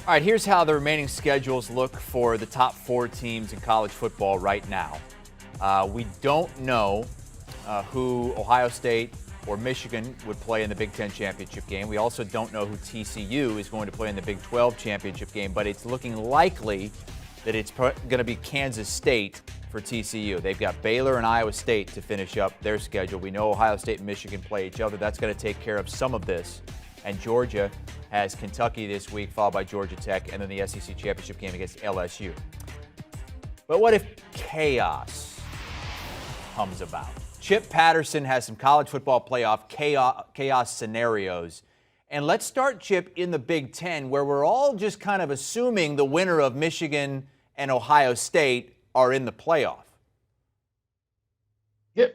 All right, here's how the remaining schedules look for the top 4 teams in college football right now. We don't know who Ohio State or Michigan would play in the Big Ten championship game. We also don't know who TCU is going to play in the Big 12 championship game, but it's looking likely that it's going to be Kansas State for TCU. They've got Baylor and Iowa State to finish up their schedule. We know Ohio State and Michigan play each other. That's going to take care of some of this. And Georgia has Kentucky this week, followed by Georgia Tech, and then the SEC championship game against LSU. But what if chaos comes about? Chip Patterson has some college football playoff chaos scenarios. And let's start, Chip, in the Big Ten, where we're all just kind of assuming the winner of Michigan and Ohio State are in the playoff. Yeah.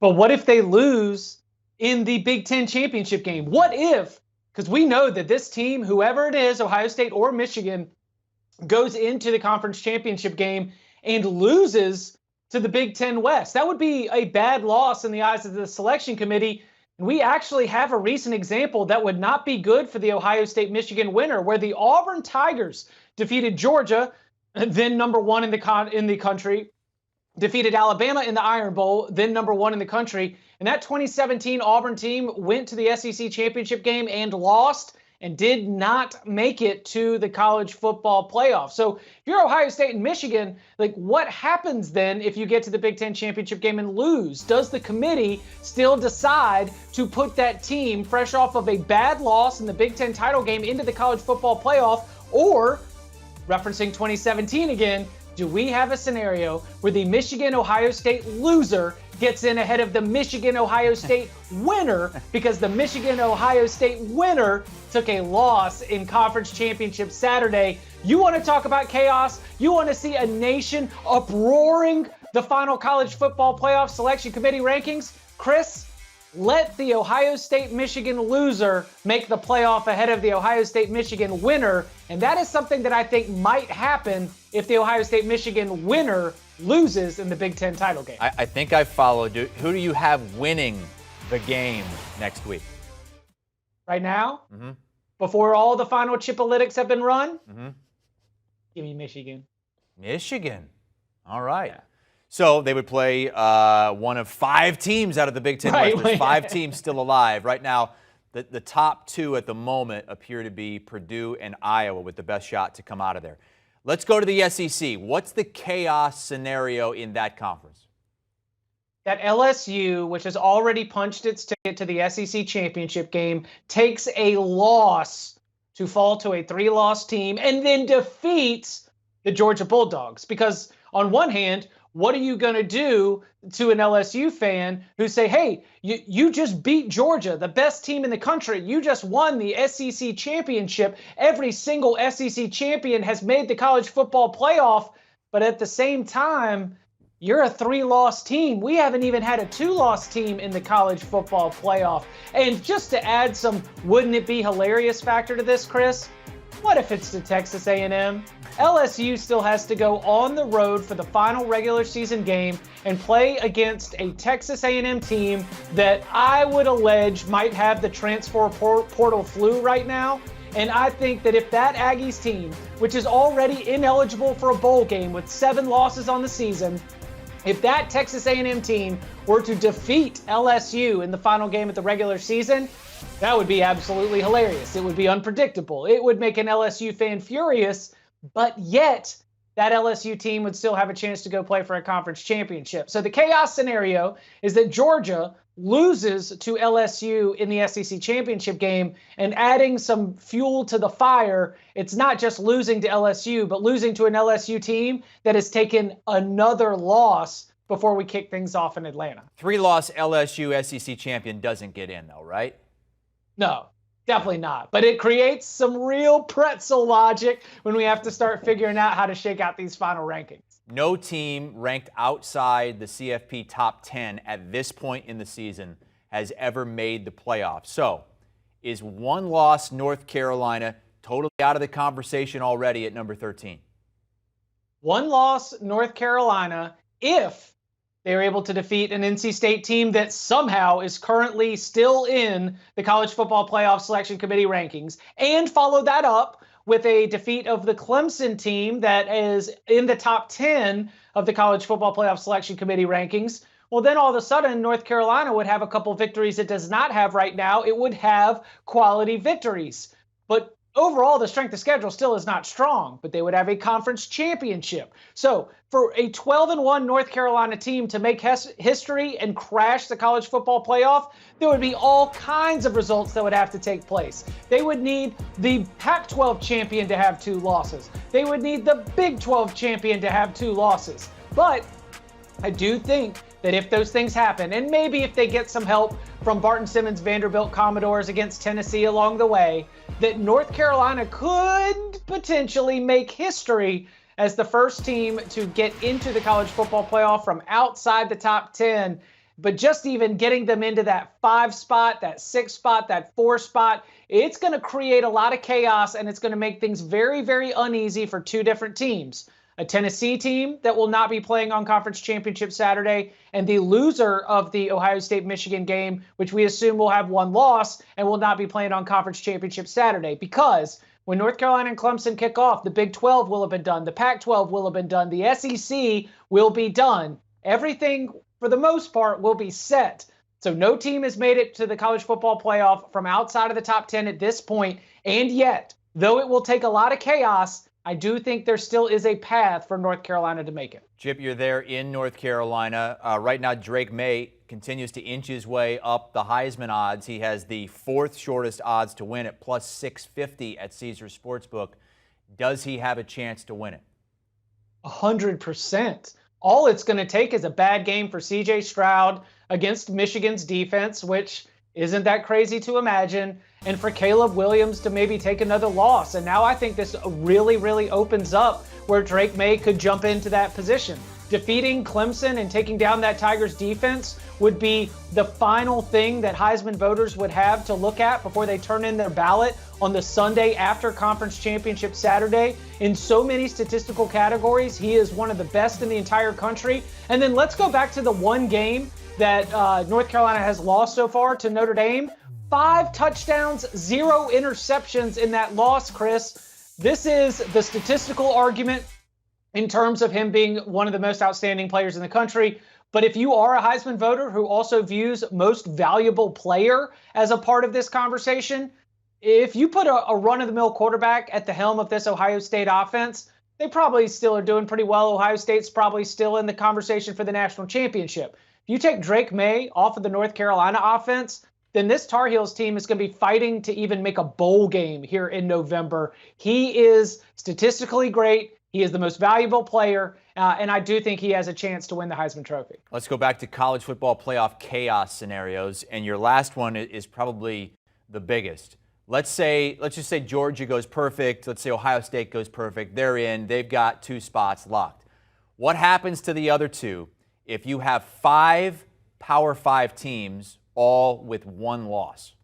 But what if they lose in the Big Ten championship game? What if, because we know that this team, whoever it is, Ohio State or Michigan, goes into the conference championship game and loses to the Big Ten West. That would be a bad loss in the eyes of the selection committee. And we actually have a recent example that would not be good for the Ohio State-Michigan winner, where the Auburn Tigers defeated Georgia, then number 1 in the country, defeated Alabama in the Iron Bowl, then number 1 in the country. And that 2017 Auburn team went to the SEC championship game and lost and did not make it to the college football playoff. So if you're Ohio State and Michigan, like, what happens then if you get to the Big Ten championship game and lose? Does the committee still decide to put that team fresh off of a bad loss in the Big Ten title game into the college football playoff? Or, referencing 2017 again, do we have a scenario where the Michigan-Ohio State loser gets in ahead of the Michigan-Ohio State winner because the Michigan-Ohio State winner took a loss in conference championship Saturday? You want to talk about chaos? You want to see a nation uproaring the final college football playoff selection committee rankings? Chris, let the Ohio State-Michigan loser make the playoff ahead of the Ohio State-Michigan winner. And that is something that I think might happen if the Ohio State-Michigan winner loses in the Big Ten title game. I think I followed. Who do you have winning the game next week? Right now? Mm-hmm. Before all the final chipalytics have been run? Mm-hmm. Give me Michigan. Michigan. All right. Yeah. So they would play one of 5 teams out of the Big Ten West. There's 5 teams still alive. Right now, the top 2 at the moment appear to be Purdue and Iowa with the best shot to come out of there. Let's go to the SEC. What's the chaos scenario in that conference? That LSU, which has already punched its ticket to the SEC championship game, takes a loss to fall to a 3-loss team and then defeats the Georgia Bulldogs. Because on one hand, what are you going to do to an LSU fan who say, hey, you just beat Georgia, the best team in the country. You just won the SEC championship. Every single SEC champion has made the college football playoff. But at the same time, you're a 3-loss team. We haven't even had a 2-loss team in the college football playoff. And just to add some wouldn't it be hilarious factor to this, Chris, what if it's to Texas A&M? LSU still has to go on the road for the final regular season game and play against a Texas A&M team that I would allege might have the transfer portal flu right now. And I think that if that Aggies team, which is already ineligible for a bowl game with 7 losses on the season, if that Texas A&M team were to defeat LSU in the final game of the regular season, that would be absolutely hilarious. It would be unpredictable. It would make an LSU fan furious, but yet that LSU team would still have a chance to go play for a conference championship. So the chaos scenario is that Georgia loses to LSU in the SEC championship game, and adding some fuel to the fire, it's not just losing to LSU, but losing to an LSU team that has taken another loss before we kick things off in Atlanta. 3-loss LSU SEC champion doesn't get in, though, right? No, definitely not. But it creates some real pretzel logic when we have to start figuring out how to shake out these final rankings. No team ranked outside the CFP top 10 at this point in the season has ever made the playoffs. So, is 1-loss North Carolina totally out of the conversation already at number 13? 1-loss North Carolina if they were able to defeat an NC State team that somehow is currently still in the college football playoff selection committee rankings, and follow that up with a defeat of the Clemson team that is in the top 10 of the College Football Playoff Selection Committee rankings, well, then all of a sudden, North Carolina would have a couple victories it does not have right now. It would have quality victories. But overall, the strength of schedule still is not strong, but they would have a conference championship. So for a 12-1 North Carolina team to make history and crash the college football playoff, there would be all kinds of results that would have to take place. They would need the Pac-12 champion to have 2 losses. They would need the Big 12 champion to have 2 losses. But I do think that if those things happen, and maybe if they get some help from Barton Simmons' Vanderbilt Commodores against Tennessee along the way, that North Carolina could potentially make history as the first team to get into the college football playoff from outside the top 10. But just even getting them into that 5 spot, that 6 spot, that 4 spot, it's going to create a lot of chaos, and it's going to make things very, very uneasy for 2 different teams. A Tennessee team that will not be playing on Conference Championship Saturday, and the loser of the Ohio State-Michigan game, which we assume will have 1 loss and will not be playing on Conference Championship Saturday. Because when North Carolina and Clemson kick off, the Big 12 will have been done, the Pac-12 will have been done, the SEC will be done. Everything, for the most part, will be set. So no team has made it to the college football playoff from outside of the top 10 at this point, and yet, though it will take a lot of chaos, I do think there still is a path for North Carolina to make it. Chip, you're there in North Carolina. Right now, Drake May continues to inch his way up the Heisman odds. He has the 4th shortest odds to win at plus 650 at Caesars Sportsbook. Does he have a chance to win it? 100%. All it's going to take is a bad game for C.J. Stroud against Michigan's defense, which isn't that crazy to imagine, and for Caleb Williams to maybe take another loss. And now I think this really, really opens up where Drake May could jump into that position. Defeating Clemson and taking down that Tigers defense would be the final thing that Heisman voters would have to look at before they turn in their ballot on the Sunday after Conference Championship Saturday. In so many statistical categories, he is one of the best in the entire country. And then let's go back to the one game that North Carolina has lost so far to Notre Dame. 5 touchdowns, 0 interceptions in that loss, Chris. This is the statistical argument in terms of him being one of the most outstanding players in the country. But if you are a Heisman voter who also views most valuable player as a part of this conversation, if you put a run-of-the-mill quarterback at the helm of this Ohio State offense, they probably still are doing pretty well. Ohio State's probably still in the conversation for the national championship. If you take Drake May off of the North Carolina offense, then this Tar Heels team is going to be fighting to even make a bowl game here in November. He is statistically great. He is the most valuable player, and I do think he has a chance to win the Heisman Trophy. Let's go back to college football playoff chaos scenarios, and your last one is probably the biggest. Let's just say Georgia goes perfect. Let's say Ohio State goes perfect. They're in. They've got 2 spots locked. What happens to the other 2 if you have 5 Power 5 teams all with 1 loss?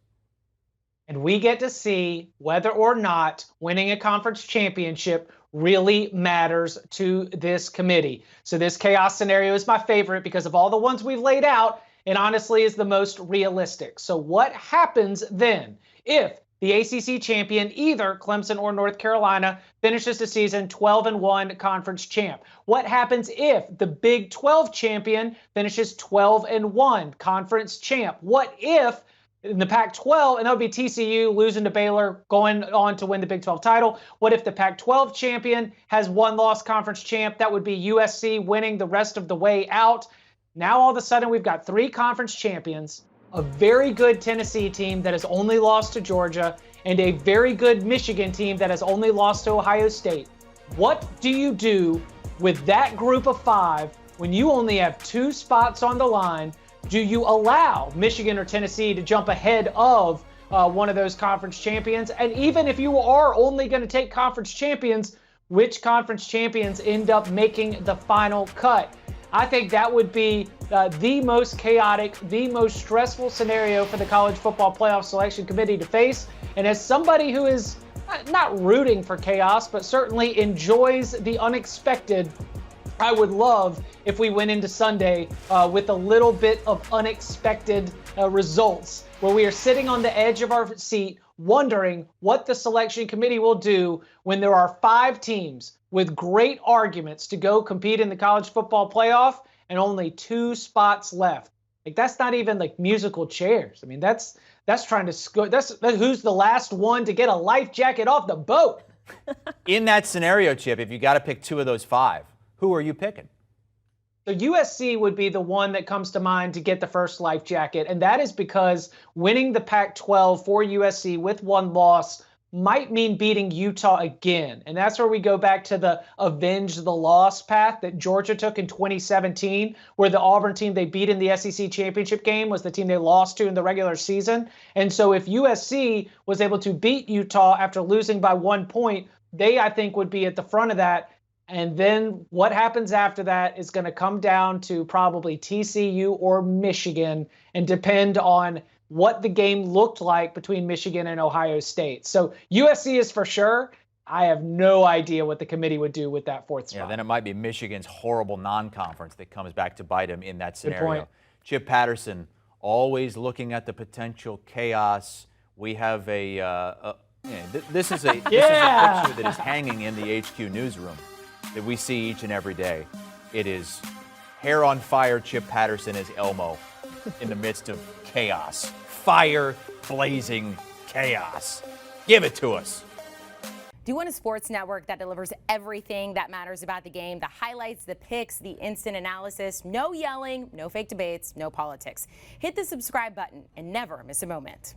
And we get to see whether or not winning a conference championship really matters to this committee. So this chaos scenario is my favorite because of all the ones we've laid out, and honestly is the most realistic. So what happens then if the ACC champion, either Clemson or North Carolina, finishes the season 12-1 conference champ? What happens if the Big 12 champion finishes 12-1 conference champ? What if in the Pac-12, and that would be TCU losing to Baylor, going on to win the Big 12 title? What if the Pac-12 champion has 1 loss conference champ? That would be USC winning the rest of the way out. Now all of a sudden we've got 3 conference champions, a very good Tennessee team that has only lost to Georgia, and a very good Michigan team that has only lost to Ohio State. What do you do with that group of 5 when you only have 2 spots on the line? Do you allow Michigan or Tennessee to jump ahead of one of those conference champions? And even if you are only going to take conference champions, which conference champions end up making the final cut? I think that would be the most chaotic, the most stressful scenario for the College Football Playoff Selection Committee to face. And as somebody who is not rooting for chaos, but certainly enjoys the unexpected, I would love if we went into Sunday with a little bit of unexpected results, where we are sitting on the edge of our seat wondering what the selection committee will do when there are 5 teams with great arguments to go compete in the college football playoff and only 2 spots left. Like, that's not even like musical chairs. I mean, that's trying to score. That's who's the last one to get a life jacket off the boat. In that scenario, Chip, if you got to pick 2 of those 5, who are you picking? So USC would be the one that comes to mind to get the first life jacket, and that is because winning the Pac-12 for USC with 1 loss might mean beating Utah again. And that's where we go back to the avenge the loss path that Georgia took in 2017, where the Auburn team they beat in the SEC championship game was the team they lost to in the regular season. And so if USC was able to beat Utah after losing by 1 point, they, I think, would be at the front of that. And then what happens after that is going to come down to probably TCU or Michigan and depend on what the game looked like between Michigan and Ohio State. So USC is for sure. I have no idea what the committee would do with that 4th spot. Yeah, then it might be Michigan's horrible non-conference that comes back to bite him in that scenario. Good point. Chip Patterson, always looking at the potential chaos. We have this is a picture that is hanging in the HQ newsroom that we see each and every day. It is hair on fire Chip Patterson as Elmo in the midst of chaos. Fire blazing chaos. Give it to us. Do you want a sports network that delivers everything that matters about the game? The highlights, the picks, the instant analysis, no yelling, no fake debates, no politics. Hit the subscribe button and never miss a moment.